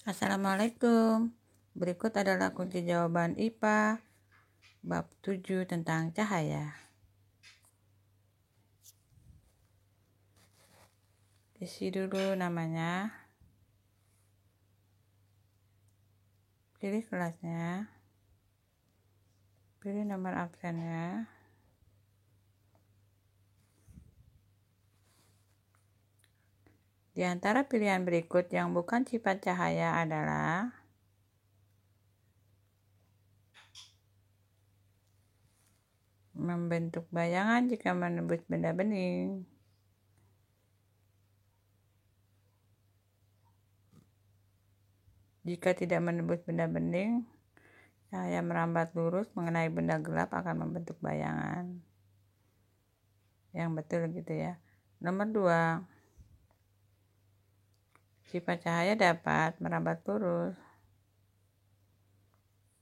Assalamualaikum. Berikut adalah kunci jawaban IPA bab 7 tentang cahaya. Isi dulu namanya. Pilih kelasnya. Pilih nomor absennya. Di antara pilihan berikut yang bukan sifat cahaya adalah membentuk bayangan jika menembus benda bening, jika tidak menembus benda bening, cahaya merambat lurus mengenai benda gelap akan membentuk bayangan. Yang betul gitu ya. Nomor 2, sifat cahaya dapat merambat lurus.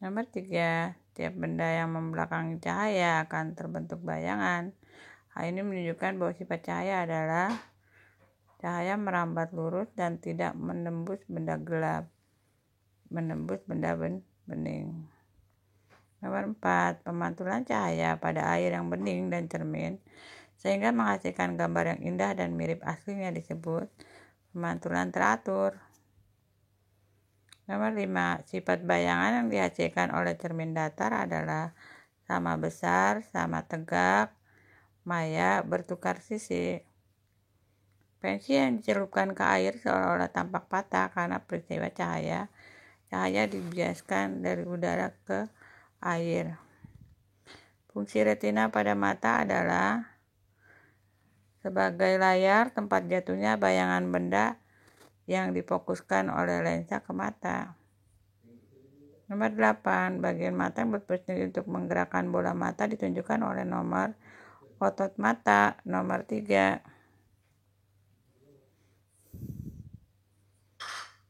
Nomor 3, tiap benda yang membelakangi cahaya akan terbentuk bayangan. Hal ini menunjukkan bahwa sifat cahaya adalah cahaya merambat lurus dan tidak menembus benda gelap, menembus benda bening. Nomor 4, pemantulan cahaya pada air yang bening dan cermin sehingga menghasilkan gambar yang indah dan mirip aslinya disebut pemantulan teratur. Nomor 5, sifat bayangan yang dihasilkan oleh cermin datar adalah sama besar, sama tegak, maya, bertukar sisi. Pensil yang dicelupkan ke air seolah-olah tampak patah karena peristiwa cahaya. Cahaya dibiaskan dari udara ke air. Fungsi retina pada mata adalah sebagai layar tempat jatuhnya bayangan benda yang difokuskan oleh lensa ke mata. Nomor 8, bagian mata yang berfungsi untuk menggerakkan bola mata ditunjukkan oleh nomor otot mata. Nomor 3,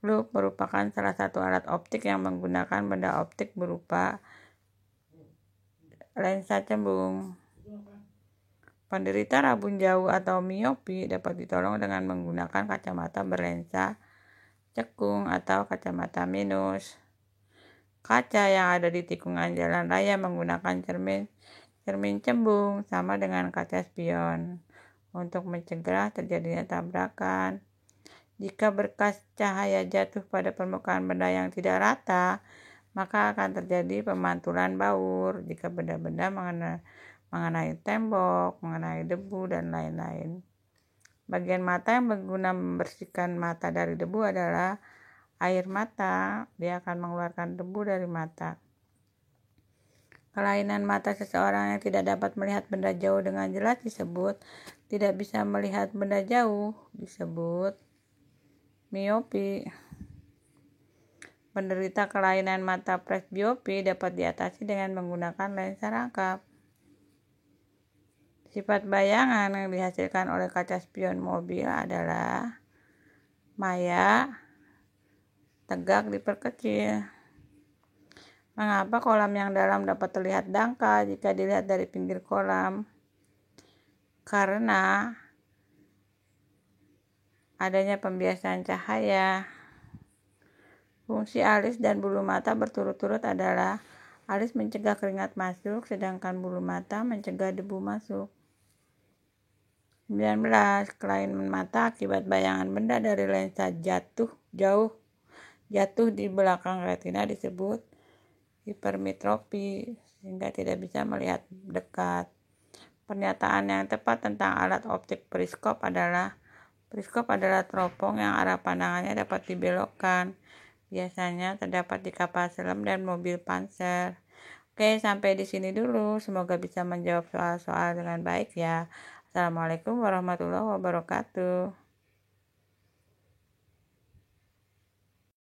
loop merupakan salah satu alat optik yang menggunakan benda optik berupa lensa cembung. Penderita rabun jauh atau miopi dapat ditolong dengan menggunakan kacamata berlensa cekung atau kacamata minus. Kaca yang ada di tikungan jalan raya menggunakan cermin cembung sama dengan kaca spion untuk mencegah terjadinya tabrakan. Jika berkas cahaya jatuh pada permukaan benda yang tidak rata, maka akan terjadi pemantulan baur jika benda-benda mengenai tembok, mengenai debu, dan lain-lain. Bagian mata yang berguna membersihkan mata dari debu adalah air mata. Dia akan mengeluarkan debu dari mata. Kelainan mata seseorang yang tidak dapat melihat benda jauh dengan jelas disebut tidak bisa melihat benda jauh, disebut miopi. Penderita kelainan mata presbiopi dapat diatasi dengan menggunakan lensa rangkap. Sifat bayangan yang dihasilkan oleh kaca spion mobil adalah maya, tegak, diperkecil. Mengapa kolam yang dalam dapat terlihat dangkal jika dilihat dari pinggir kolam? Karena adanya pembiasan cahaya. Fungsi alis dan bulu mata berturut-turut adalah alis mencegah keringat masuk, sedangkan bulu mata mencegah debu masuk. 19. Kelainan mata akibat bayangan benda dari lensa jatuh di belakang retina disebut hipermetropi sehingga tidak bisa melihat dekat. Pernyataan yang tepat tentang alat optik periskop adalah teropong yang arah pandangannya dapat dibelokkan. Biasanya terdapat di kapal selam dan mobil panser. Oke, sampai di sini dulu. Semoga bisa menjawab soal-soal dengan baik ya. Assalamualaikum warahmatullahi wabarakatuh.